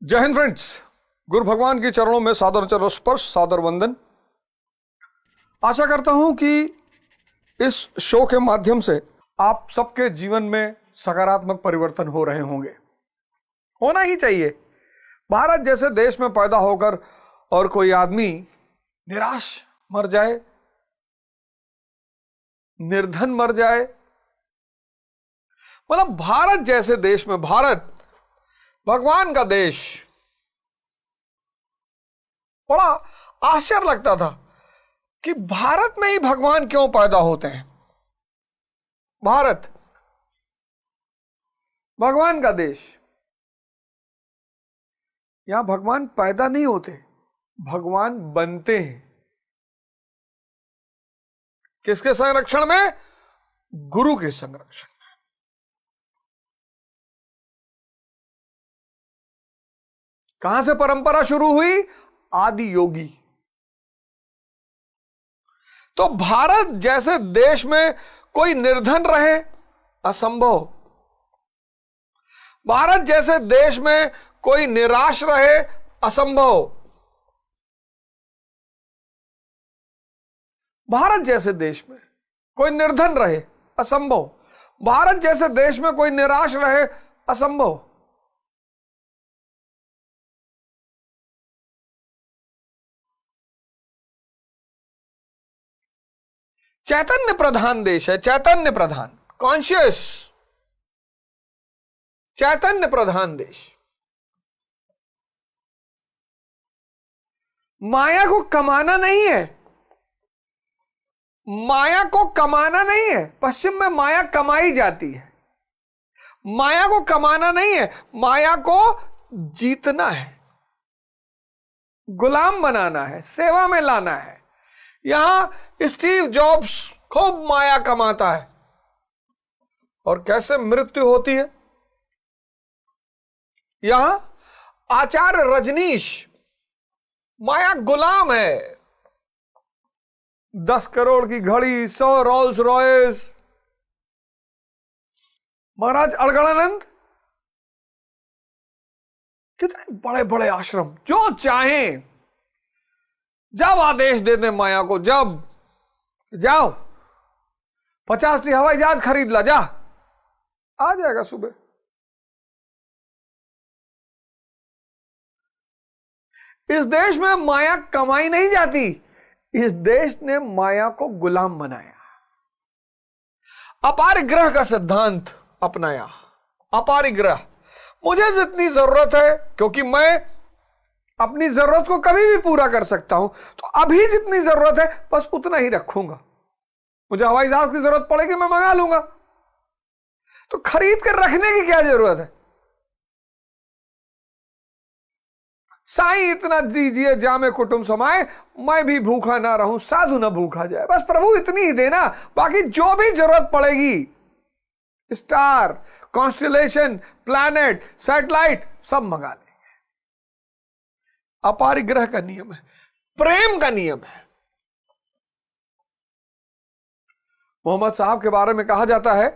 जय हिंद फ्रेंड्स। गुरु भगवान के चरणों में सादर चरण स्पर्श, सादर वंदन। आशा करता हूं कि इस शो के माध्यम से आप सबके जीवन में सकारात्मक परिवर्तन हो रहे होंगे। होना ही चाहिए। भारत जैसे देश में पैदा होकर और कोई आदमी निराश मर जाए, निर्धन मर जाए, मतलब भारत जैसे देश में, भारत भगवान का देश, बड़ा आश्चर्य लगता था कि भारत में ही भगवान क्यों पैदा होते हैं। भारत भगवान का देश, यहां भगवान पैदा नहीं होते, भगवान बनते हैं। किसके संरक्षण में? गुरु के संरक्षण में। कहां से परंपरा शुरू हुई? आदि योगी। तो भारत जैसे देश में कोई निर्धन रहे, असंभव। भारत जैसे देश में कोई निराश रहे, असंभव। भारत जैसे देश में कोई निर्धन रहे, असंभव। भारत जैसे देश में कोई निराश रहे, असंभव। चैतन्य प्रधान देश है, चैतन्य प्रधान, कॉन्शियस, चैतन्य प्रधान देश। माया को कमाना नहीं है, माया को कमाना नहीं है। पश्चिम में माया कमाई जाती है। माया को कमाना नहीं है, माया को जीतना है, गुलाम बनाना है, सेवा में लाना है। यहां स्टीव जॉब्स खूब माया कमाता है और कैसे मृत्यु होती है। यहां आचार्य रजनीश माया गुलाम है। 10 करोड़ की घड़ी, 100 रोल्स रॉयस। महाराज अड़गड़ानंद, कितने बड़े बड़े आश्रम, जो चाहें, जब आदेश देते माया को, जब जाओ 50 हवाई जहाज खरीद ला, जा, आ जाएगा सुबह। इस देश में माया कमाई नहीं जाती, इस देश ने माया को गुलाम बनाया। अपारिग्रह का सिद्धांत अपनाया। अपारिग्रह, मुझे जितनी जरूरत है, क्योंकि मैं अपनी जरूरत को कभी भी पूरा कर सकता हूं, तो अभी जितनी जरूरत है बस उतना ही रखूंगा। मुझे हवाई जहाज की जरूरत पड़ेगी, मैं मंगा लूंगा, तो खरीद कर रखने की क्या जरूरत है? साईं इतना दीजिए जामे कुटुंब समाए, मैं भी भूखा ना रहूं, साधु ना भूखा जाए। बस प्रभु इतनी ही देना, बाकी जो भी जरूरत पड़ेगी, स्टार, कॉन्स्टेलेशन, प्लैनेट, सैटेलाइट, सब मंगा लेंगे। अपारिग्रह का नियम है, प्रेम का नियम है। मोहम्मद साहब के बारे में कहा जाता है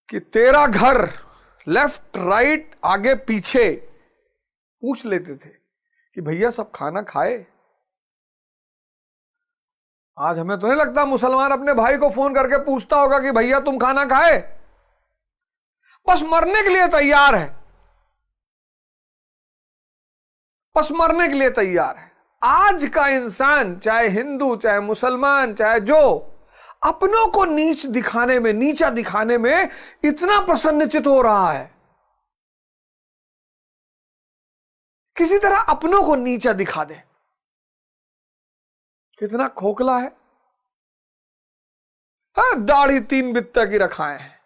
कि तेरा घर लेफ्ट राइट आगे पीछे पूछ लेते थे कि भैया सब खाना खाए। आज हमें तो नहीं लगता मुसलमान अपने भाई को फोन करके पूछता होगा कि भैया तुम खाना खाए। बस मरने के लिए तैयार है, बस मरने के लिए तैयार है। आज का इंसान, चाहे हिंदू, चाहे मुसलमान, चाहे जो, अपनों को नीच दिखाने में, नीचा दिखाने में इतना प्रसन्नचित हो रहा है। किसी तरह अपनों को नीचा दिखा दे। कितना खोखला है। हाँ, दाढ़ी 3 बित्ता की रखाए हैं,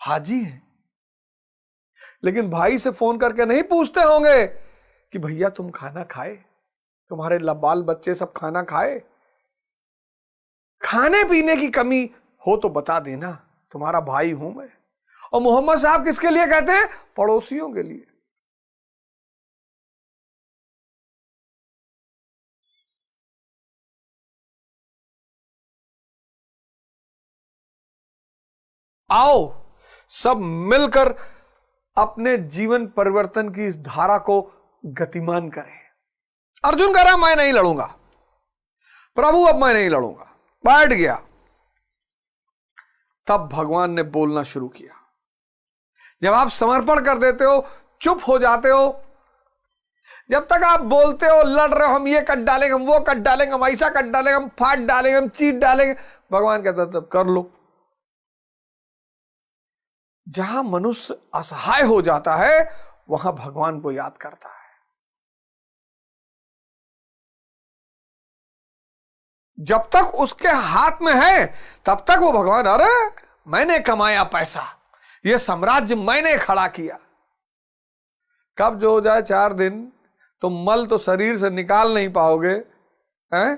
हाजी है, लेकिन भाई से फोन करके नहीं पूछते होंगे कि भैया तुम खाना खाए, तुम्हारे बाल बच्चे सब खाना खाए। खाने पीने की कमी हो तो बता देना, तुम्हारा भाई हूं मैं। और मोहम्मद साहब किसके लिए कहते हैं? पड़ोसियों के लिए। आओ सब मिलकर अपने जीवन परिवर्तन की इस धारा को गतिमान करें। अर्जुन कह रहा मैं नहीं लड़ूंगा, प्रभु अब मैं नहीं लड़ूंगा, बैठ गया। तब भगवान ने बोलना शुरू किया। जब आप समर्पण कर देते हो, चुप हो जाते हो, जब तक आप बोलते हो लड़ रहे हो, हम ये कट डालेंगे, हम वो कट डालेंगे, हम ऐसा कट डालेंगे, हम फाट डालेंगे, हम चीट डालेंगे, भगवान कहता तब कर लो। जहां मनुष्य असहाय हो जाता है वहां भगवान को याद करता है। जब तक उसके हाथ में है तब तक वो भगवान, अरे मैंने कमाया पैसा, ये साम्राज्य मैंने खड़ा किया। कब जो हो जाए 4 दिन तो मल तो शरीर से निकाल नहीं पाओगे, हैं?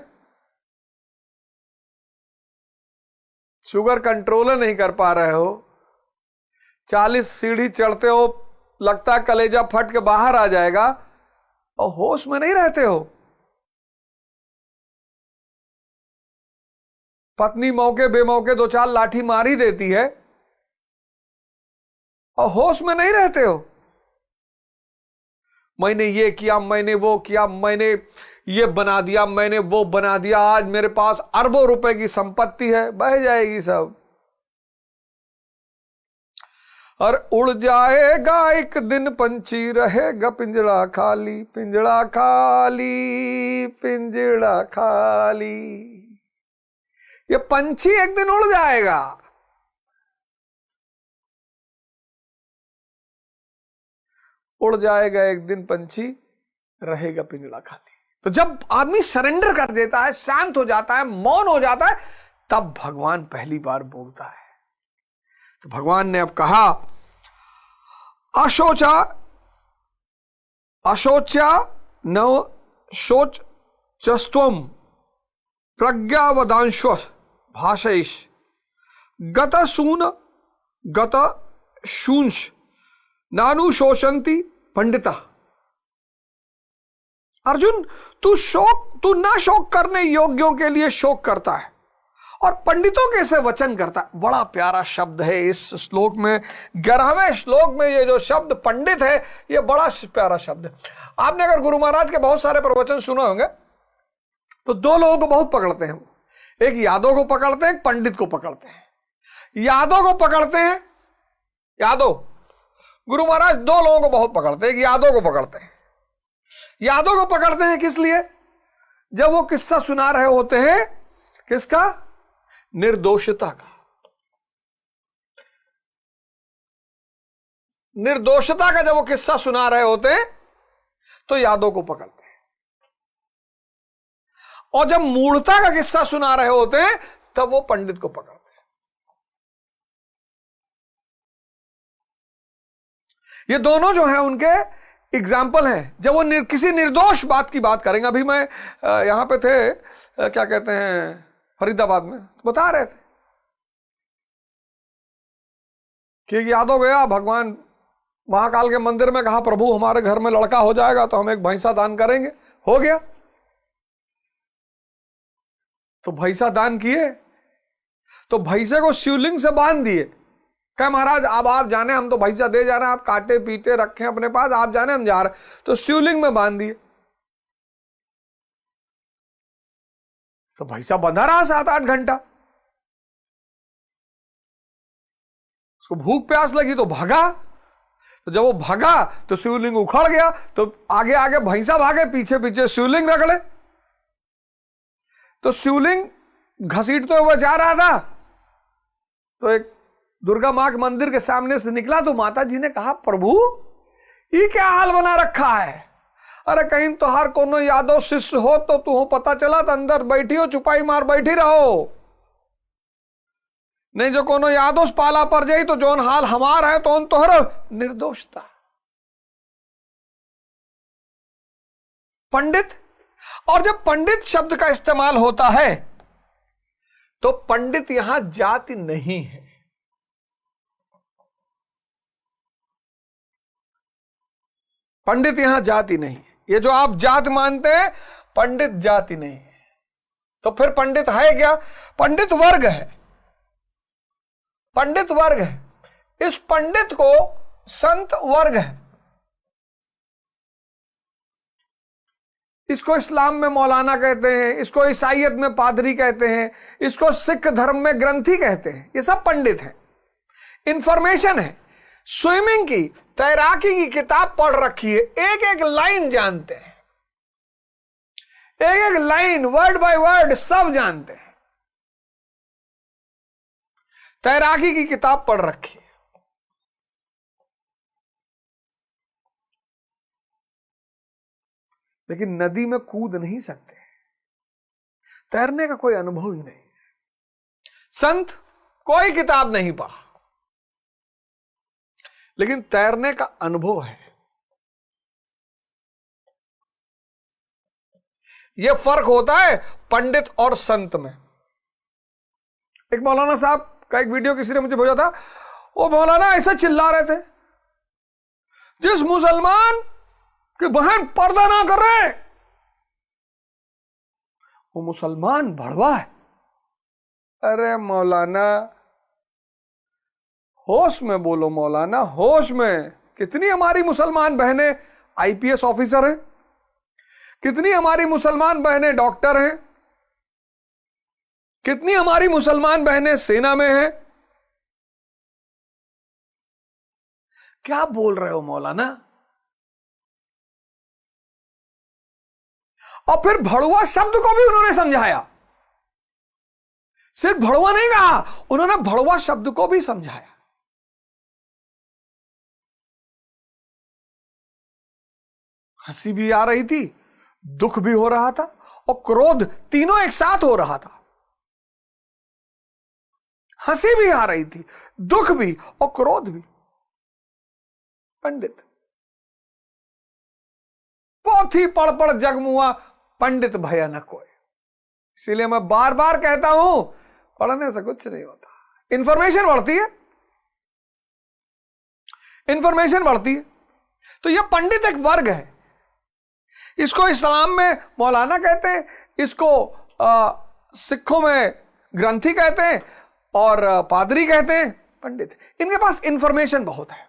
शुगर कंट्रोल नहीं कर पा रहे हो, 40 सीढ़ी चढ़ते हो, लगता है कलेजा फट के बाहर आ जाएगा, और होश में नहीं रहते हो। पत्नी मौके बेमौके 2-4 लाठी मार ही देती है और होश में नहीं रहते हो। मैंने ये किया, मैंने वो किया, मैंने ये बना दिया, मैंने वो बना दिया, आज मेरे पास अरबों रुपए की संपत्ति है, बह जाएगी सब। और उड़ जाएगा एक दिन पंछी, रहेगा पिंजड़ा खाली, पिंजड़ा खाली, पिंजड़ा खाली। ये पंछी एक दिन उड़ जाएगा। उड़ जाएगा एक दिन पंछी, रहेगा पिंजड़ा खाली। तो जब आदमी सरेंडर कर देता है, शांत हो जाता है, मौन हो जाता है, तब भगवान पहली बार बोलता है। तो भगवान ने अब कहा, अशोचा अशोच्या न शोचस्त्वं प्रज्ञावदांश भाषयिष गतसून गतशूंश नानुशोषंति पंडिता। अर्जुन, तू ना शोक करने योग्यों के लिए शोक करता है और पंडितों के से वचन करता है। बड़ा प्यारा शब्द है इस श्लोक में, 11वें श्लोक में ये जो शब्द पंडित है, ये बड़ा प्यारा शब्द है। आपने अगर गुरु महाराज के बहुत सारे प्रवचन सुने होंगे तो 2 लोगों को बहुत पकड़ते हैं। एक यादव को पकड़ते हैं, एक पंडित को पकड़ते हैं। यादव को पकड़ते हैं, यादव गुरु महाराज 2 लोगों को बहुत पकड़ते हैं। एक यादव को पकड़ते हैं। यादव को पकड़ते हैं किस लिए? जब वो किस्सा सुना रहे होते हैं, किसका? निर्दोषता का। निर्दोषता का जब वो किस्सा सुना रहे होते हैं तो यादव को पकड़ते हैं, और जब मूढ़ता का किस्सा सुना रहे होते हैं तब वो पंडित को पकड़ते हैं। ये दोनों जो हैं उनके एग्जाम्पल हैं। जब वो किसी निर्दोष बात की बात करेंगे, अभी मैं यहां पे थे, क्या कहते हैं, फरीदाबाद में, तो बता रहे थे कि यादव गया भगवान महाकाल के मंदिर में, कहा प्रभु हमारे घर में लड़का हो जाएगा तो हम एक भैंसा दान करेंगे। हो गया, तो भैंसा दान किए, तो भैंसे को शिवलिंग से बांध दिए। कहे महाराज अब आप जाने, हम तो भैंसा दे जा रहे हैं, आप काटे पीटे रखें अपने पास, आप जाने हम जा रहे हैं। तो शिवलिंग में बांध दिए। तो भैंसा बंधा रहा 7-8 घंटा। उसको भूख प्यास लगी तो भागा। तो जब वो भागा तो शिवलिंग उखड़ गया। तो आगे आगे भैंसा भागे, पीछे पीछे शिवलिंग रगड़े। तो शिवलिंग घसीटते हुए जा रहा था, तो एक दुर्गा मां के मंदिर के सामने से निकला। तो माता जी ने कहा, प्रभु ये क्या हाल बना रखा है? अरे कहीं तोहार कोनो यादव शिष्य हो तो तू पता चला तो अंदर बैठी हो, चुपाई मार बैठी रहो, नहीं जो कोनो यादव पाला पर जाई तो जोन हाल हमार है तो तोहर निर्दोषता। पंडित, और जब पंडित शब्द का इस्तेमाल होता है तो पंडित यहां जाति नहीं है। पंडित यहां जाति नहीं है। ये जो आप जात मानते हैं, पंडित जाति नहीं है। तो फिर पंडित है क्या? पंडित वर्ग है। पंडित वर्ग है। इस पंडित को संत वर्ग है। इसको इस्लाम में मौलाना कहते हैं, इसको ईसाईयत में पादरी कहते हैं, इसको सिख धर्म में ग्रंथी कहते हैं। ये सब पंडित हैं। इंफॉर्मेशन है। स्विमिंग की, तैराकी की किताब पढ़ रखी है, एक एक लाइन जानते हैं, एक एक लाइन वर्ड बाय वर्ड सब जानते हैं। तैराकी की किताब पढ़ रखी है। लेकिन नदी में कूद नहीं सकते, तैरने का कोई अनुभव ही नहीं। संत कोई किताब नहीं पढ़ा, लेकिन तैरने का अनुभव है। यह फर्क होता है पंडित और संत में। एक मौलाना साहब का एक वीडियो किसी ने मुझे भेजा था। वो मौलाना ऐसा चिल्ला रहे थे, जिस मुसलमान की बहन पर्दा ना कर रहे वो मुसलमान भड़वा है। अरे मौलाना होश में बोलो, मौलाना होश में। कितनी हमारी मुसलमान बहनें आईपीएस ऑफिसर हैं, कितनी हमारी मुसलमान बहनें डॉक्टर हैं, कितनी हमारी मुसलमान बहनें सेना में हैं। क्या बोल रहे हो मौलाना? और फिर भड़ुआ शब्द को भी उन्होंने समझाया। सिर्फ भड़ुआ नहीं कहा, उन्होंने भड़ुआ शब्द को भी समझाया। हंसी भी आ रही थी, दुख भी हो रहा था, और क्रोध, तीनों एक साथ हो रहा था। हंसी भी आ रही थी, दुख भी और क्रोध भी। पंडित पोथी पढ़ पढ़ जगमुआ, पंडित भया न कोई। इसीलिए मैं बार बार कहता हूं, पढ़ने से कुछ नहीं होता। इंफॉर्मेशन बढ़ती है, इंफॉर्मेशन बढ़ती है। तो यह पंडित एक वर्ग है। इसको इस्लाम में मौलाना कहते हैं, इसको सिखों में ग्रंथी कहते हैं, और पादरी कहते हैं पंडित। इनके पास इंफॉर्मेशन बहुत है।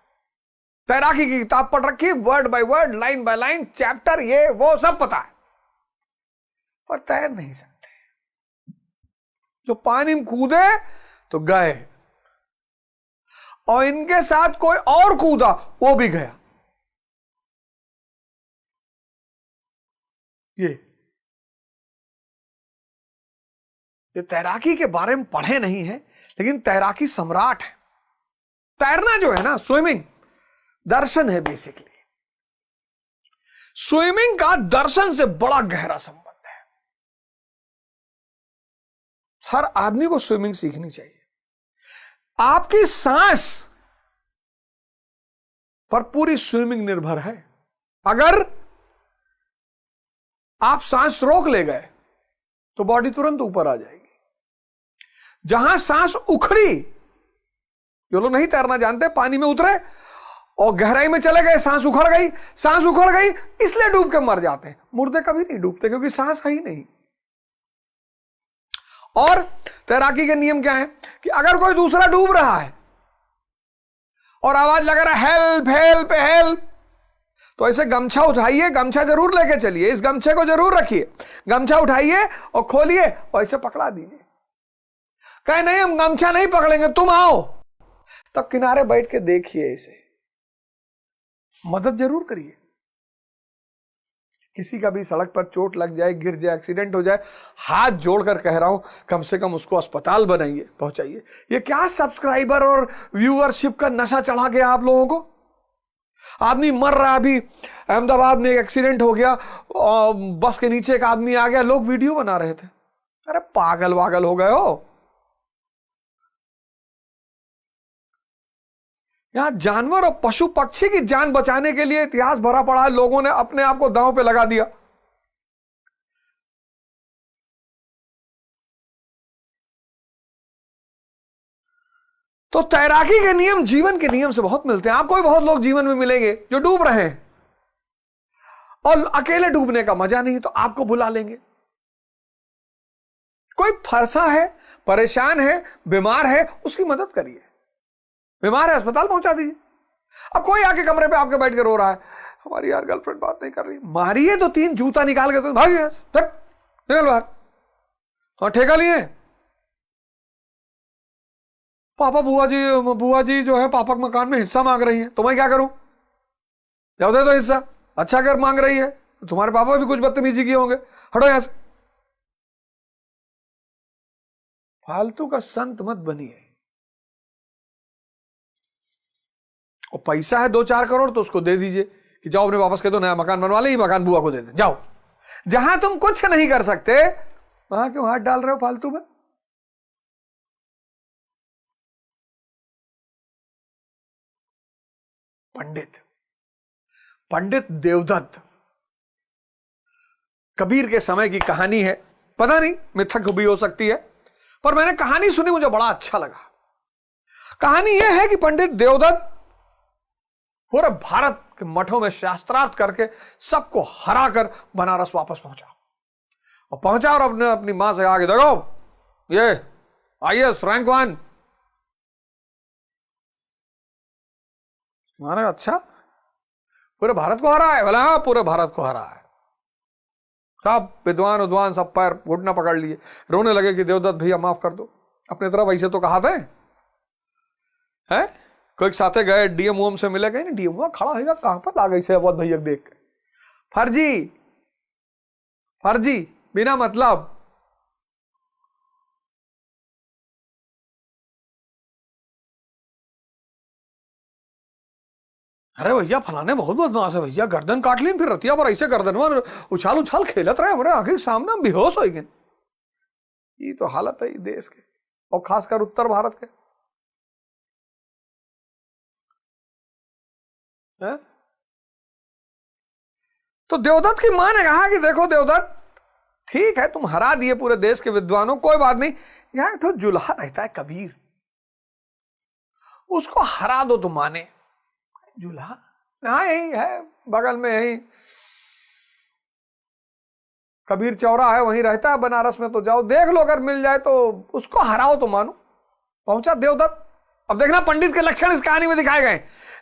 तैराकी की किताब पढ़ रखी है, word by word, line by line, chapter, ये वो सब पता है, पर तैर नहीं सकते। जो पानी में कूदे तो गए, और इनके साथ कोई और कूदा वो भी गया। ये तैराकी के बारे में पढ़े नहीं है, लेकिन तैराकी सम्राट है। तैरना जो है ना, स्विमिंग दर्शन है बेसिकली। स्विमिंग का दर्शन से बड़ा गहरा संबंध है। हर आदमी को स्विमिंग सीखनी चाहिए। आपकी सांस पर पूरी स्विमिंग निर्भर है। अगर आप सांस रोक ले गए तो बॉडी तुरंत ऊपर आ जाएगी। जहां सांस उखड़ी, जो लोग नहीं तैरना जानते, पानी में उतरे और गहराई में चले गए, सांस उखड़ गई, सांस उखड़ गई, इसलिए डूब के मर जाते हैं। मुर्दे कभी नहीं डूबते, क्योंकि सांस है ही नहीं। और तैराकी के नियम क्या है कि अगर कोई दूसरा डूब रहा है और आवाज लगा रहा है हेल्प हेल्प हेल्प, तो ऐसे गमछा उठाइए, गमछा जरूर लेके चलिए, इस गमछे को जरूर रखिए, गमछा उठाइए और खोलिए और ऐसे पकड़ा दीजिए। कहे नहीं हम गमछा नहीं पकड़ेंगे, तुम आओ, तब किनारे बैठ के देखिए, इसे मदद जरूर करिए। किसी का भी सड़क पर चोट लग जाए, गिर जाए, एक्सीडेंट हो जाए, हाथ जोड़कर कह रहा हूं, कम से कम उसको अस्पताल बनाइए, पहुंचाइए। ये क्या सब्सक्राइबर और व्यूअरशिप का नशा चढ़ा गया आप लोगों को? आदमी मर रहा। अभी अहमदाबाद में एक एक्सीडेंट हो गया, बस के नीचे एक आदमी आ गया, लोग वीडियो बना रहे थे। अरे पागल वागल हो गए हो? यहां जानवर और पशु पक्षी की जान बचाने के लिए इतिहास भरा पड़ा है, लोगों ने अपने आप को दांव पे लगा दिया। तो तैराकी के नियम जीवन के नियम से बहुत मिलते हैं। आपको भी बहुत लोग जीवन में मिलेंगे जो डूब रहे हैं, और अकेले डूबने का मजा नहीं, तो आपको बुला लेंगे। कोई फंसा है, परेशान है, बीमार है, उसकी मदद करिए। बीमार है, अस्पताल पहुंचा दीजिए। अब कोई आके कमरे पे आपके बैठ के रो रहा है, हमारी यार गर्लफ्रेंड बात नहीं कर रही, मारिए तो 3 जूता निकाल के तो भाग यहाँ से, निकल बाहर। हाँ ठेका लिए पापा, बुआ जी जो है पापा के मकान में हिस्सा मांग रही है, तो मैं क्या करूं? जाओ दे दो हिस्सा। अच्छा अगर मांग रही है तो तुम्हारे पापा भी कुछ बदतमीजी किए होंगे, हटो यहां से। फालतू का संत मत बनिए। और पैसा है 2-4 करोड़ तो उसको दे दीजिए कि जाओ अपने वापस कह दो नया मकान बनवा ले, ये मकान बुआ को दे दे, जाओ। जहां तुम कुछ नहीं कर सकते वहां क्यों हाथ डाल रहे हो फालतू में? पंडित देवदत्त कबीर के समय की कहानी है, पता नहीं मिथक भी हो सकती है, पर मैंने कहानी सुनी, मुझे बड़ा अच्छा लगा। कहानी यह है कि पंडित देवदत्त पूरे भारत के मठों में शास्त्रार्थ करके सबको हराकर बनारस वापस पहुंचा, और अपनी मां से आगे, देखो ये IAS रैंक 1। माने अच्छा पूरे भारत को हरा है? बोला हाँ पूरे भारत को हरा है। सब विद्वान सब पैर घुटना पकड़ लिए, रोने लगे कि देवदत्त भैया माफ कर दो। अपने तरफ ऐसे तो कहा था है? कोई साथे गए, डीएम से मिले, गए नहीं, डीएम खड़ा है कहां पर आ गई से अवध भैया देख के, फर्जी बिना मतलब। अरे भैया फलाने बहुत बदमाश है भैया, गर्दन काट ली, फिर रतिया पर ऐसे गर्दन में उछाल खेलत रहे हमारे आंखें के सामने, हम बेहोश हो गए। ये तो हालत है देश के, और खासकर उत्तर भारत के। है? तो देवदत्त की मां ने कहा कि देखो देवदत्त, ठीक है तुम हरा दिए पूरे देश के विद्वानों, कोई बात नहीं, यहां एक जुल्हा रहता है कबीर, उसको हरा दो तुम माने। जुल्हा हाँ यही है बगल में, यही कबीर चौरा है, वहीं रहता है बनारस में, तो जाओ देख लो, अगर मिल जाए तो उसको हराओ तो मानो। पहुंचा देवदत्त। अब देखना पंडित के लक्षण इस कहानी में दिखाए गए।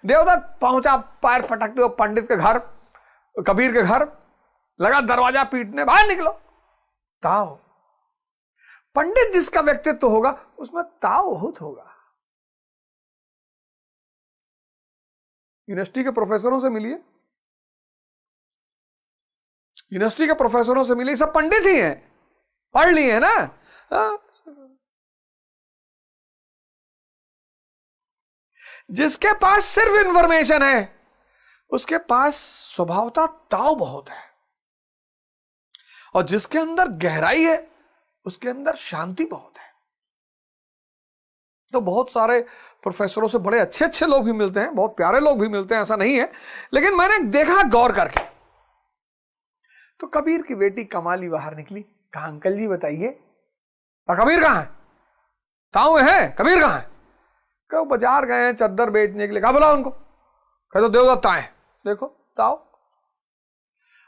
देवदत्त पहुंचा पैर पटकते हुए पंडित के घर, कबीर के घर, लगा दरवाजा पीटने, बाहर निकलो। ताव, पंडित जिसका व्यक्तित्व होगा उसमें ताव बहुत होगा। यूनिवर्सिटी के प्रोफेसरों से मिलिए, यूनिवर्सिटी के प्रोफेसरों से मिलिए, सब पंडित ही हैं, पढ़ लिए है ना। जिसके पास सिर्फ इंफॉर्मेशन है उसके पास स्वभावता ताव बहुत है, और जिसके अंदर गहराई है उसके अंदर शांति बहुत है। तो बहुत सारे प्रोफेसरों से बड़े अच्छे अच्छे लोग भी मिलते हैं, बहुत प्यारे लोग भी मिलते हैं, ऐसा नहीं है, लेकिन मैंने देखा गौर करके, तो कबीर की बेटी कमाली बाहर निकली, कहा अंकल जी बताइए कबीर कहां है? ताऊ है, कबीर कहां है? कहो बाजार गए हैं चद्दर बेचने के लिए। कहा बोला उनको? कह तो देवदत्त आए। देखो ताऊ,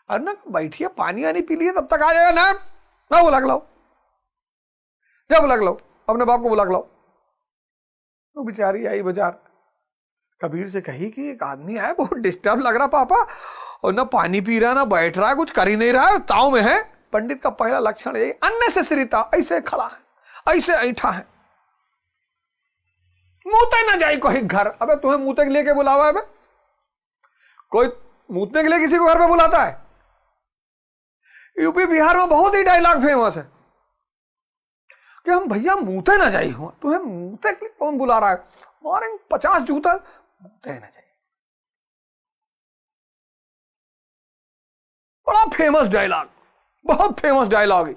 अरे ना बैठिए पानी आनी पी लिए तब तक आ जाएगा ना, ना बुला के लाओ, क्या बुला के लाओ, अपने बाप को बुला के लाओ। तो बेचारी आई बाजार, कबीर से कही कि एक आदमी आया बहुत डिस्टर्ब लग रहा पापा, और ना पानी पी रहा ना बैठ रहा है, कुछ कर ही नहीं रहा है, ताव में है। पंडित का पहला लक्षण यही, अननेसेसरी ताव, ऐसे खड़ा है, ऐसे ऐठा है, मुंहते ना जाए कोई घर। अबे तुम्हें मुंहते के लिए क्या बुलावा है? कोई मुंहते के लिए किसी को घर पे बुलाता है? यूपी बिहार में बहुत ही डायलॉग फेमस है कि हम भैया मुंहते ना जाई हो, तुम्हें मुंहते के लिए कौन बुला रहा है, मारेंगे 50 जूता, मुंहते ना जाए। बड़ा फेमस डायलॉग, बहुत फेमस डायलॉग है।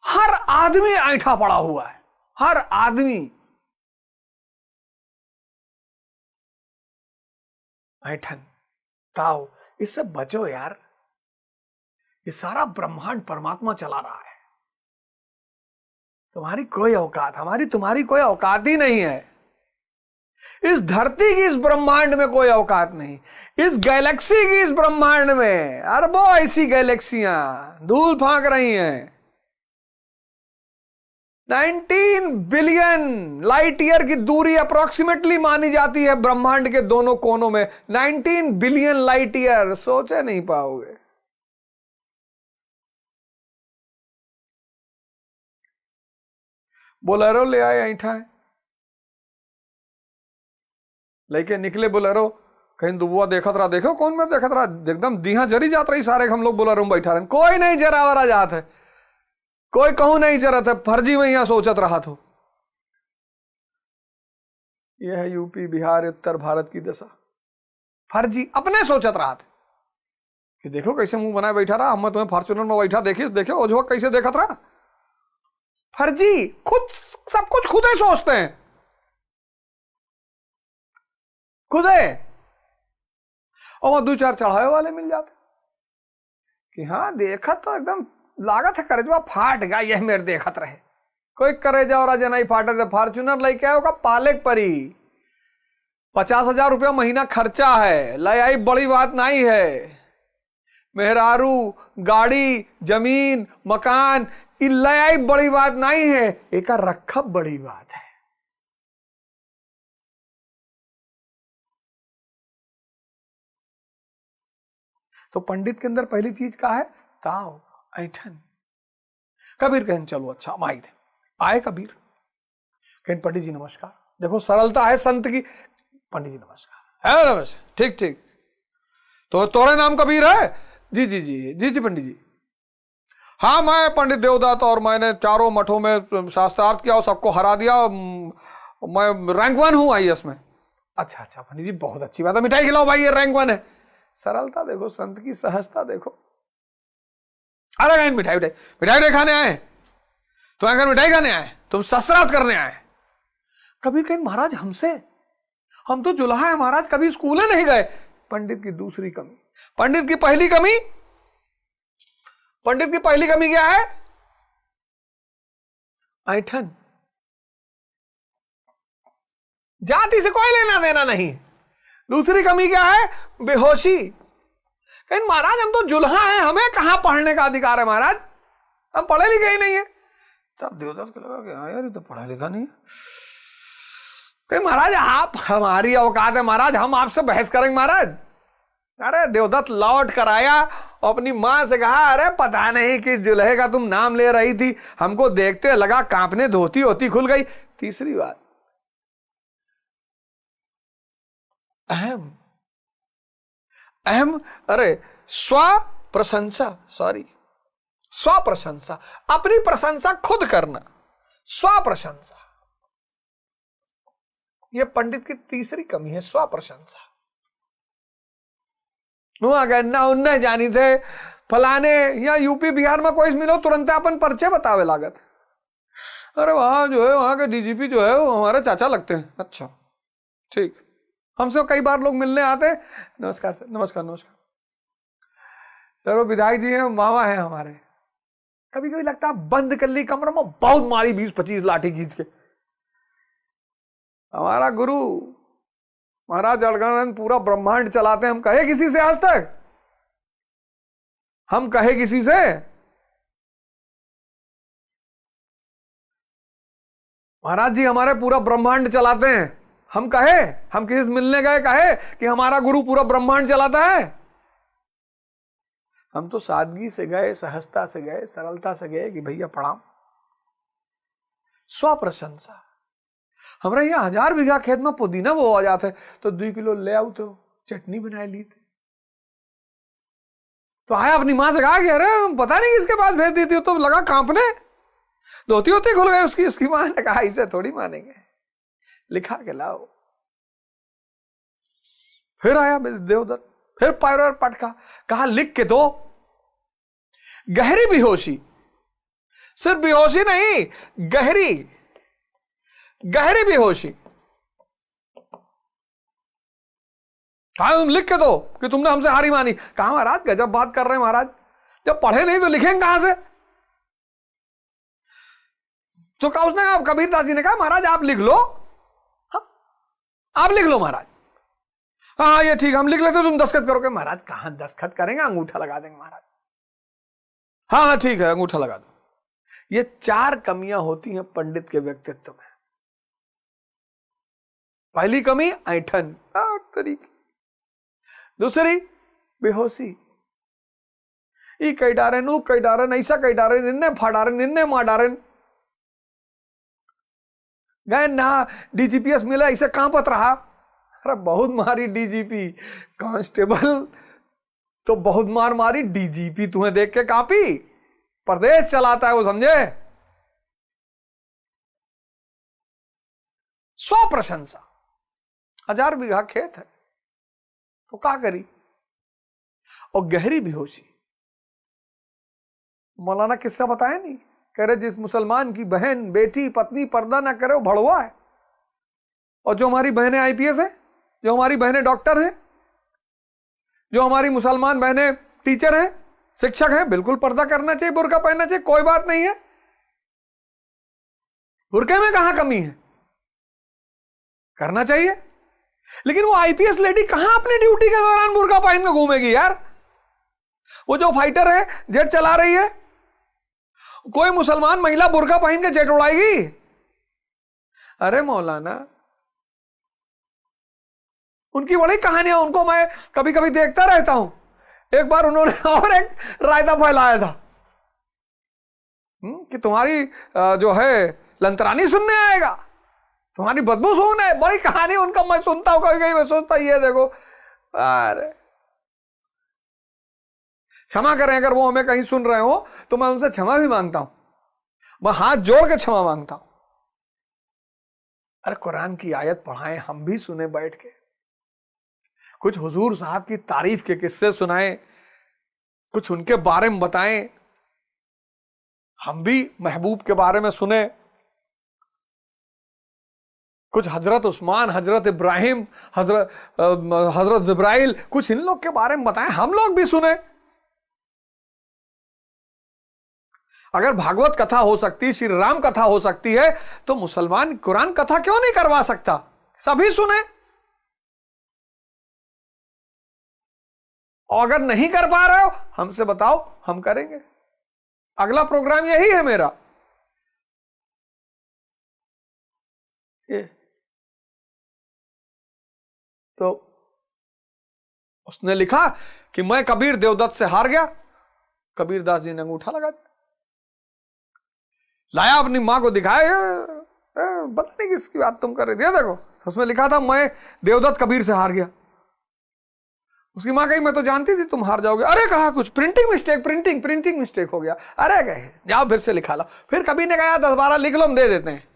हर आदमी ऐठा पड़ा हुआ है, हर आदमी ऐठन ताओ, इससे बचो यार। ये सारा ब्रह्मांड परमात्मा चला रहा है, तुम्हारी कोई औकात, हमारी तुम्हारी कोई औकात ही नहीं है। इस धरती की, इस ब्रह्मांड में कोई औकात नहीं, इस गैलेक्सी की, इस ब्रह्मांड में अरबों ऐसी गैलेक्सियां धूल फांक रही हैं। 19 बिलियन लाइट ईयर की दूरी अप्रोक्सीमेटली मानी जाती है ब्रह्मांड के दोनों कोनों में। 19 बिलियन लाइट ईयर, सोचे नहीं पाओगे। बोलेरो ले आए, ऐठा है, लेके निकले बोलेरो, कहीं दुबुआ देखत रहा, देखो कौन में देखत रहा, एकदम दीहा जरी जात रही, सारे हम लोग बोलेरो में बैठा रहे, कोई नहीं जरा वरा जात है, कोई कहूं नहीं जरत है, फर्जी में यहां सोचत रहा तो। यह है यूपी बिहार उत्तर भारत की दशा। फर्जी अपने सोचत रहा था कि देखो कैसे मुंह बनाए बैठा रहा, हम तुम्हें फॉर्चूनर में बैठा देखिस, देखो ओझवा कैसे देखत रहा। फर्जी, खुद सब कुछ खुद ही सोचते हैं, खुद है। और वहां दो चार चढ़ाए वाले मिल जाते कि हाँ देखा तो एकदम लागत है करेजवा फाट गया, यह मेरे देखत रहे। कोई करेजा और नहीं फाटे थे, फॉर्चूनर लेके आया होगा पालेक परी, 50,000 रुपया महीना खर्चा है, ले आई बड़ी बात नहीं है। मेहरारू, गाड़ी, जमीन, मकान, ले आई बड़ी बात नहीं है, एक रखब बड़ी बात है। तो पंडित के अंदर पहली चीज क्या है? ताव, ऐठन। कबीर कहन चलो अच्छा हम आए थे, आए कबीर, कहन पंडित जी नमस्कार। देखो सरलता है संत की, पंडित जी नमस्कार, है नमस्कार, ठीक ठीक, तो तोरे नाम कबीर है? जी जी जी जी जी पंडित जी। हाँ मैं पंडित देवदत्त, और मैंने चारों मठों में शास्त्रार्थ किया और सबको हरा दिया, मैं रैंक 1 हूं IAS में। अच्छा अच्छा पंडित जी बहुत अच्छी बात है, मिठाई खिलाओ भाई, ये रैंक 1 है। सरलता देखो, संत की सहजता देखो। अरे नहीं मिठाई मिठाई मिठाई मिठाई खाने आए, तुम अगर मिठाई खाने आए, तुम शस्त्रार्थ करने आए। कबीर कहीं महाराज हमसे, हम तो जुल्हा है महाराज, कभी स्कूल नहीं गए। पंडित की दूसरी कमी, पंडित की पहली कमी, पंडित की पहली कमी क्या है? ऐठन, जाति से कोई लेना देना नहीं। दूसरी कमी क्या है? बेहोशी। कहीं महाराज हम तो जुल्हा हैं, हमें कहां पढ़ने का अधिकार है महाराज, हम पढ़े लिखे ही नहीं है। तब देवदत्त को लगा कि हाँ यार ये तो पढ़ा लिखा नहीं है। कहीं महाराज आप, हमारी औकात है महाराज, हम आपसे बहस करेंगे महाराज। अरे देवदत्त लौट कर आया, अपनी मां से कहा अरे पता नहीं कि जुल्हे का तुम नाम ले रही थी, हमको देखते लगा कांपने, धोती होती खुल गई। तीसरी बात, अहम, अहम, अरे स्व प्रशंसा, सॉरी स्व प्रशंसा, अपनी प्रशंसा खुद करना, स्व प्रशंसा, यह पंडित की तीसरी कमी है, स्व प्रशंसा। ना उन्ने जानी थे फलाने, या यूपी बिहार में कोई मिलो तुरंत अपन परिचय बतावे लागत। अरे वहां जो है, वहां के DGP जो है वो हमारे चाचा लगते हैं। अच्छा ठीक, हमसे कई बार लोग मिलने आते हैं, नमस्कार सर, नमस्कार नमस्कार सर, वो विधायक जी हैं, मामा हैं हमारे। कभी कभी लगता है बंद कर ली कमरे में, बहुत मारी 20-25 लाठी खींच के। हमारा गुरु महाराज अलगानंद पूरा ब्रह्मांड चलाते हैं, हम कहे किसी से आज तक? हम कहे किसी से? महाराज जी हमारे पूरा ब्रह्मांड चलाते हैं, हम कहे? हम किसी से मिलने गए कहे कि हमारा गुरु पूरा ब्रह्मांड चलाता है? हम तो सादगी से गए, सहजता से गए, सरलता से गए कि भैया प्रणाम। स्व प्रशंसा। हमारे यहाँ 1000 बीघा खेत में पुदीना वो आ जाते, तो 2 किलो ले आओ तो चटनी बना ली थी। तो आया अपनी मां से कहा कि अरे पता नहीं किसके पास भेज दी थी, तो लगा कांपने, धोती होती खुल गई उसकी। उसकी मां ने कहा इसे थोड़ी मानेंगे, लिखा के लाओ। फिर आया देवदत्त, फिर पैर पटका, कहा लिख के दो। गहरी बेहोशी, सिर्फ बेहोशी नहीं, गहरी गहरी बेहोशी। कहा तुम लिख के दो कि तुमने हमसे हारी मानी। कहा महाराज गजब बात कर रहे हैं महाराज, जब पढ़े नहीं तो लिखेंगे कहां से? तो कहा उसने, कबीरदास जी ने कहा महाराज आप लिख लो। हाँ, आप लिख लो महाराज। हाँ ये ठीक, हम लिख लेते, तुम दस्तखत करोगे। महाराज कहां दस्तखत करेंगे, अंगूठा लगा देंगे महाराज। हाँ हाँ ठीक है, अंगूठा लगा दो। ये 4 कमियां होती हैं पंडित के व्यक्तित्व में। पहली कमी ऐंठन तरीके, दूसरी बेहोशी, ई कई डारे नू कई डारे ऐसा कई डारे निन्ने फाड़ारे निन्ने मार डारे गए ना डीजीपीएस मिला ऐसे कांपत रहा। अरे बहुत मारी डीजीपी, कांस्टेबल तो बहुत मार मारी, डीजीपी तुम्हें देख के कांपी, प्रदेश चलाता है वो, समझे। स्व प्रशंसा, 1000 बीघा खेत है तो क्या करी, और गहरी बेहोशी। मौलाना किस्सा बताया नहीं, कह रहे जिस मुसलमान की बहन बेटी पत्नी पर्दा ना करे वो भड़वा है, और जो हमारी बहनें आईपीएस है, जो हमारी बहनें डॉक्टर हैं, जो हमारी मुसलमान बहनें टीचर हैं, शिक्षक हैं, बिल्कुल पर्दा करना चाहिए, बुर्का पहनना चाहिए, कोई बात नहीं है। बुर्के में कहां कमी है, करना चाहिए। लेकिन वो आईपीएस लेडी कहां अपनी ड्यूटी के दौरान बुर्का पहन के घूमेगी यार। वो जो फाइटर है, जेट चला रही है, कोई मुसलमान महिला बुर्का पहन के जेट उड़ाएगी? अरे मौलाना, उनकी बड़ी कहानियां, उनको मैं कभी कभी देखता रहता हूं। एक बार उन्होंने और एक रायता फैलाया था कि तुम्हारी जो है लंतरानी सुनने आएगा, तुम्हारी बदबू सुन है। बड़ी कहानी उनका मैं सुनता हूं, कभी कभी मैं सोचता ये देखो। अरे क्षमा करें अगर वो हमें कहीं सुन रहे हो तो मैं उनसे क्षमा भी मांगता हूं, मैं हाथ जोड़ के क्षमा मांगता हूं। अरे कुरान की आयत पढ़ाएं, हम भी सुने बैठ के, कुछ हुजूर साहब की तारीफ के किस्से सुनाएं, कुछ उनके बारे में बताएं, हम भी महबूब के बारे में सुने, कुछ हजरत उस्मान, हजरत इब्राहिम, हजरत जिब्राइल, कुछ इन लोग के बारे में बताएं, हम लोग भी सुने। अगर भागवत कथा हो सकती, श्री राम कथा हो सकती है, तो मुसलमान कुरान कथा क्यों नहीं करवा सकता? सभी सुने। और अगर नहीं कर पा रहे हो हमसे बताओ, हम करेंगे। अगला प्रोग्राम यही है मेरा। ये तो उसने लिखा कि मैं कबीर देवदत्त से हार गया। कबीर दास जी ने अंगूठा लगा दिया, लाया, अपनी मां को दिखाया, पता नहीं किसकी बात तुम कर रहे थे, देखो उसमें लिखा था मैं देवदत्त कबीर से हार गया। उसकी मां कही मैं तो जानती थी तुम हार जाओगे। अरे कहा कुछ प्रिंटिंग मिस्टेक हो गया। अरे गए जाओ फिर से लिखा लो। फिर कबीर ने कहा 10-12 लिख लो, हम दे देते हैं।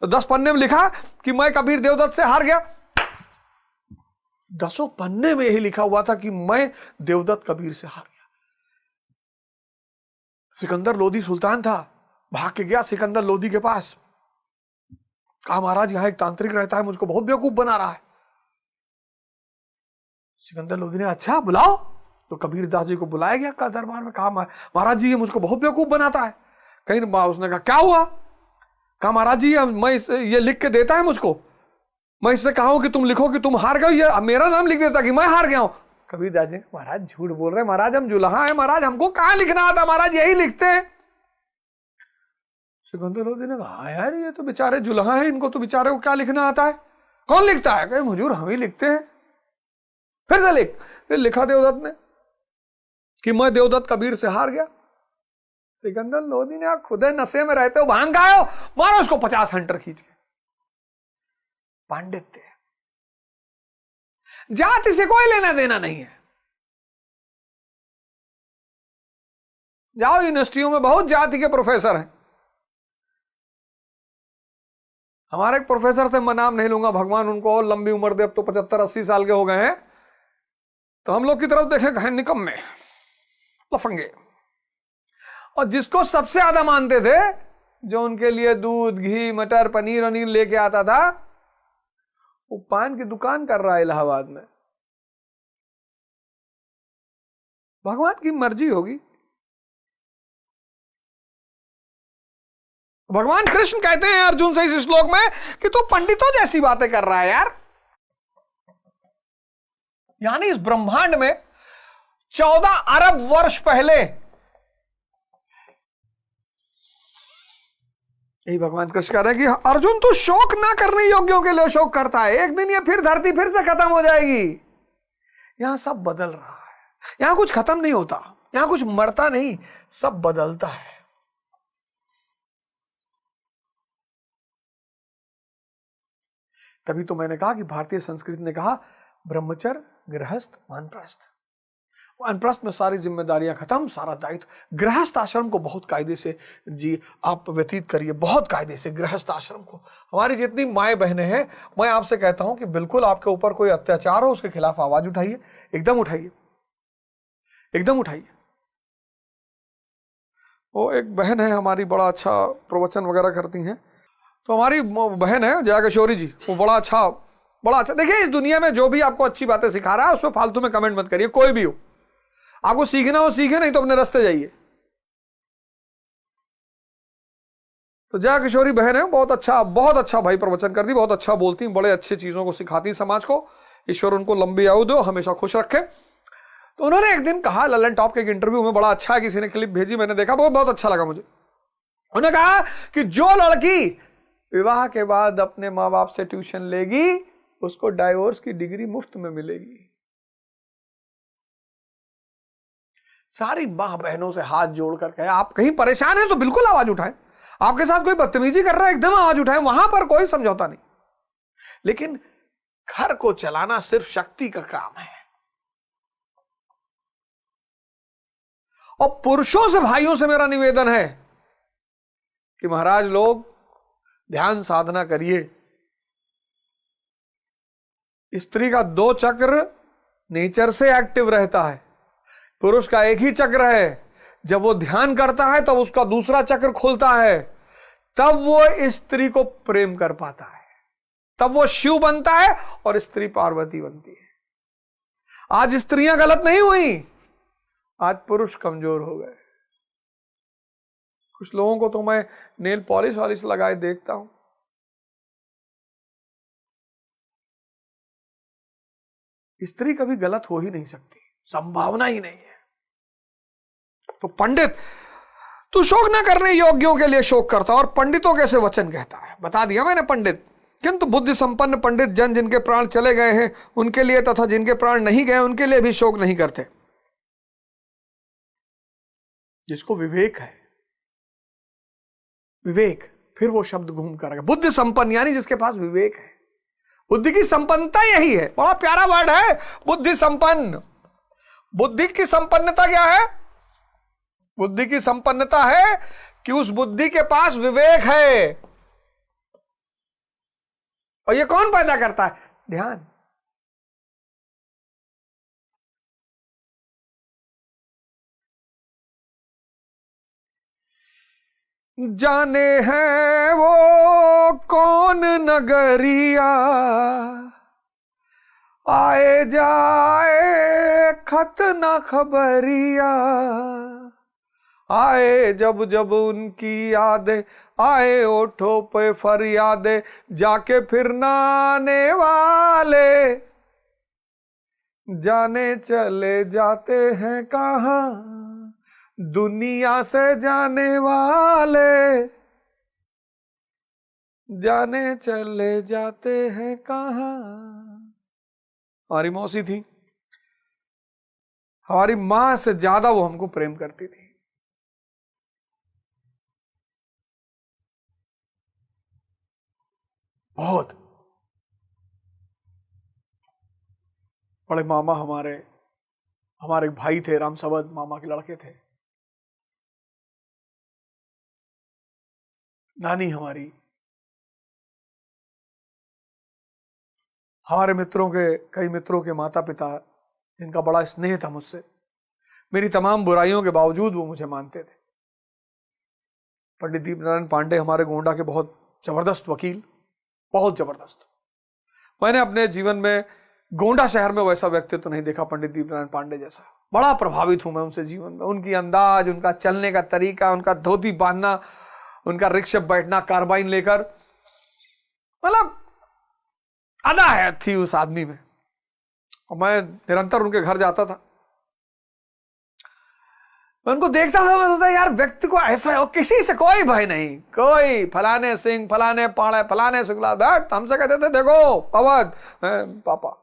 तो 10 पन्ने में लिखा कि मैं कबीर देवदत्त से हार गया। 10 पन्ने में यही लिखा हुआ था कि मैं देवदत्त कबीर से हार गया। सिकंदर लोदी सुल्तान था, भाग के गया सिकंदर लोदी के पास, कहा महाराज यहां एक तांत्रिक रहता है, मुझको बहुत बेवकूफ बना रहा है। सिकंदर लोदी ने अच्छा बुलाओ, तो कबीर दास जी को बुलाया गया का दरबार में। कहा महाराज जी ये मुझको बहुत बेवकूफ बनाता है। कहीं उसने कहा क्या हुआ? कहा महाराज जी मैं ये लिख के देता है मुझको, मैं इससे कहा कि तुम लिखो कि तुम हार गए, ये मेरा नाम लिख देता कि मैं हार गया हूं। कबीर दास जी महाराज झूठ बोल रहे, महाराज हम जुल्हा है, महाराज हमको कहां लिखना आता, महाराज यही लिखते हैं। सिकंदर लोदी ने कहा यार ये तो बेचारे जुल्हा है, इनको तो बेचारे को क्या लिखना आता है, कौन लिखता है? कहे हुजूर हम ही लिखते हैं। फिर से लिख। फिर लिखा देवदत्त ने कि मैं देवदत्त कबीर से हार गया। सिकंदर लोदी ने खुद नशे में रहते हो, भांग खाए हो, मारो उसको 50 हंटर खींच के। पांडित्य, जाति से कोई लेना देना नहीं है। जाओ यूनिवर्सिटियों में बहुत जाति के प्रोफेसर हैं। हमारे एक प्रोफेसर थे, मैं नाम नहीं लूंगा, भगवान उनको और लंबी उम्र दे, अब तो 75-80 साल के हो गए हैं। तो हम लोग की तरफ देखे कहें निकम्मे लफंगे, और जिसको सबसे ज्यादा मानते थे, जो उनके लिए दूध घी मटर पनीर वनीर लेके आता था, वो पान की दुकान कर रहा है इलाहाबाद में। भगवान की मर्जी होगी। भगवान कृष्ण कहते हैं अर्जुन से इस श्लोक में कि तू पंडितों जैसी बातें कर रहा है यार। यानी इस ब्रह्मांड में 14 अरब वर्ष पहले यही भगवान कृष्ण कह रहे हैं कि अर्जुन तू शोक ना करने योग्यों के लिए शोक करता है, एक दिन ये फिर धरती फिर से खत्म हो जाएगी। यहां सब बदल रहा है, यहां कुछ खत्म नहीं होता, यहां कुछ मरता नहीं, सब बदलता है। तभी तो मैंने कहा कि भारतीय संस्कृति ने कहा ब्रह्मचर्य, गृहस्थ, वानप्रस्थ। वानप्रस्थ में सारी जिम्मेदारियां खत्म, सारा दायित्व। गृहस्थ आश्रम को बहुत कायदे से जी आप व्यतीत करिए, बहुत कायदे से गृहस्थ आश्रम को। हमारी जितनी माएँ बहनें हैं, मैं आपसे कहता हूं कि बिल्कुल आपके ऊपर कोई अत्याचार हो उसके खिलाफ आवाज उठाइए, एकदम उठाइए, एकदम उठाइए। वो एक बहन है हमारी, बड़ा अच्छा प्रवचन वगैरह करती हैं, तो हमारी बहन है जया किशोरी जी, वो बड़ा अच्छा। देखिए, इस दुनिया में जो भी आपको अच्छी बातें सिखा रहा है उसमें फालतू में कमेंट मत करिए, कोई भी हो। आपको सीखना हो सीखे, नहीं तो अपने रास्ते जाइए। तो जया किशोरी बहन है, बहुत अच्छा भाई प्रवचन करती, बहुत अच्छा बोलती, बड़े अच्छी चीजों को सिखाती समाज को। ईश्वर उनको लंबी आयु दो, हमेशा खुश रखे। तो उन्होंने एक दिन कहा ललन टॉप के एक इंटरव्यू में, बड़ा अच्छा है, किसी ने क्लिप भेजी, मैंने देखा, बहुत अच्छा लगा मुझे। उन्होंने कहा कि जो लड़की विवाह के बाद अपने माँ बाप से ट्यूशन लेगी उसको डाइवोर्स की डिग्री मुफ्त में मिलेगी। सारी मां बहनों से हाथ जोड़कर कहे, आप कहीं परेशान हैं तो बिल्कुल आवाज उठाएं, आपके साथ कोई बदतमीजी कर रहा है एकदम आवाज उठाएं, वहां पर कोई समझौता नहीं। लेकिन घर को चलाना सिर्फ शक्ति का काम है। और पुरुषों से, भाइयों से मेरा निवेदन है कि महाराज लोग ध्यान साधना करिए। स्त्री का 2 चक्र नेचर से एक्टिव रहता है, पुरुष का एक ही चक्र है। जब वो ध्यान करता है तब उसका दूसरा चक्र खुलता है, तब वो स्त्री को प्रेम कर पाता है, तब वो शिव बनता है और स्त्री पार्वती बनती है। आज स्त्रियां गलत नहीं हुई, आज पुरुष कमजोर हो गए। कुछ लोगों को तो मैं नेल पॉलिश लगाए देखता हूं, स्त्री कभी गलत हो ही नहीं सकती, संभावना ही नहीं है। तो पंडित तू शोक न करने योग्यों के लिए शोक करता, और पंडितों कैसे वचन कहता है बता दिया मैंने। पंडित किंतु बुद्धि संपन्न पंडित जन जिनके प्राण चले गए हैं उनके लिए तथा जिनके प्राण नहीं गए उनके लिए भी शोक नहीं करते। जिसको विवेक है, विवेक, फिर वो शब्द घूम कर आएगा, बुद्धि संपन्न यानी जिसके पास विवेक है। बुद्धि की संपन्नता यही है, बड़ा प्यारा वर्ड है बुद्धि संपन्न। बुद्धि की संपन्नता क्या है? बुद्धि की संपन्नता है कि उस बुद्धि के पास विवेक है। और ये कौन पैदा करता है? ध्यान। जाने हैं वो कौन नगरिया, आए जाए खत ना खबरिया, आए जब जब उनकी यादें, आए ओठों पे फरियादे, जाके फिर ना आने वाले, जाने चले जाते हैं कहां दुनिया से जाने वाले, जाने चले जाते हैं कहां। हमारी मौसी थी, हमारी मां से ज्यादा वो हमको प्रेम करती थी। बहुत। बड़े मामा हमारे भाई थे, राम सबद मामा के लड़के थे। नानी हमारे मित्रों के, कई मित्रों के माता पिता जिनका बड़ा स्नेह था मुझसे, मेरी तमाम बुराइयों के बावजूद वो मुझे मानते थे। पंडित दीपनारायण पांडे हमारे गोंडा के बहुत जबरदस्त वकील, बहुत जबरदस्त। मैंने अपने जीवन में गोंडा शहर में वैसा व्यक्तित्व तो नहीं देखा पंडित दीपनारायण पांडे जैसा। बड़ा प्रभावित हूं मैं उनसे जीवन में, उनकी अंदाज, उनका चलने का तरीका, उनका धोती बांधना, उनका रिक्शा बैठना कार्बाइन लेकर, मतलब अदा है थी उस आदमी में। और मैं निरंतर उनके घर जाता था। मैं उनको देखता था, मैं सोचता यार व्यक्ति को ऐसा हो, किसी से कोई भय नहीं, कोई फलाने सिंह, फलाने पाड़े, फलाने शुक्ला, बैठ, हमसे कहते थे देखो पवद पापा,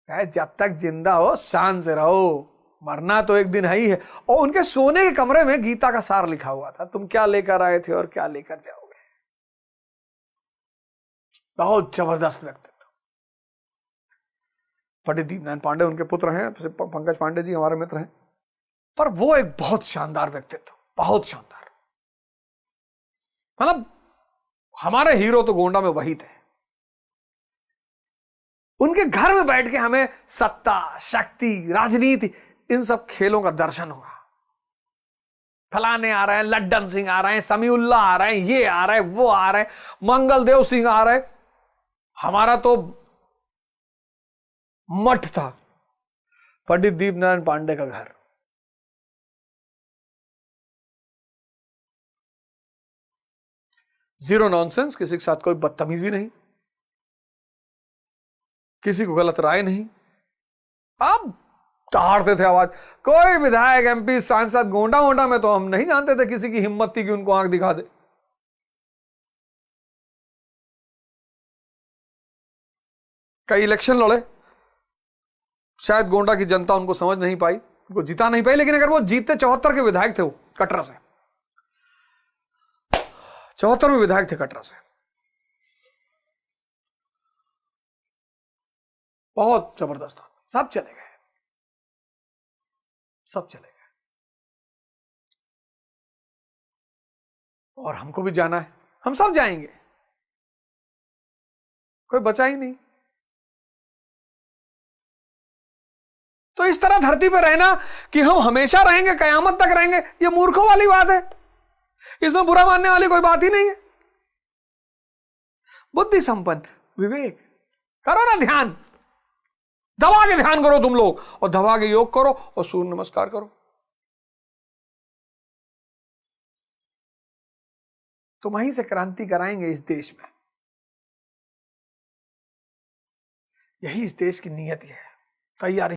जब तक जिंदा हो शान से रहो, मरना तो एक दिन है ही है। और उनके सोने के कमरे में गीता का सार लिखा हुआ था, तुम क्या लेकर आए थे और क्या लेकर जाओगे। बहुत जबरदस्त व्यक्तित्व। पंडित दीननारायण पांडे उनके पुत्र हैं, पंकज पांडे जी हमारे मित्र हैं, पर वो एक बहुत शानदार व्यक्तित्व, बहुत शानदार। मतलब हमारे हीरो तो गोंडा में वही थे। उनके घर में बैठ के हमें सत्ता, शक्ति, राजनीति, इन सब खेलों का दर्शन हुआ। फलाने आ रहे हैं, लड्डन सिंह आ रहे हैं, समीउल्ला आ रहे हैं, ये आ रहे हैं, वो आ रहे हैं, मंगलदेव सिंह आ रहे हैं। हमारा तो मठ था पंडित दीननारायण पांडे का घर। जीरो नॉनसेंस, किसी के साथ कोई बदतमीजी नहीं, किसी को गलत राय नहीं। अब दहाड़ते थे आवाज। कोई विधायक, एमपी, सांसद गोंडा वोंडा में तो हम नहीं जानते थे किसी की हिम्मत थी कि उनको आंख दिखा दे। कई इलेक्शन लड़े, शायद गोंडा की जनता उनको समझ नहीं पाई, उनको जिता नहीं पाई, लेकिन अगर वो जीतते, 74 के विधायक थे वो कटरा से, 74 में विधायक थे कटरा से। बहुत जबरदस्त आदमी। सब चले गए, सब चले गए, और हमको भी जाना है, हम सब जाएंगे, कोई बचा ही नहीं। तो इस तरह धरती पर रहना कि हम हमेशा रहेंगे, कयामत तक रहेंगे, ये मूर्खों वाली बात है। इसमें बुरा मानने वाली कोई बात ही नहीं है। बुद्धि संपन्न, विवेक, करो ना ध्यान, दबा के ध्यान करो तुम लोग, और दबा के योग करो, और सूर्य नमस्कार करो, तो वहीं से क्रांति कराएंगे इस देश में। यही इस देश की नियति है। तैयारी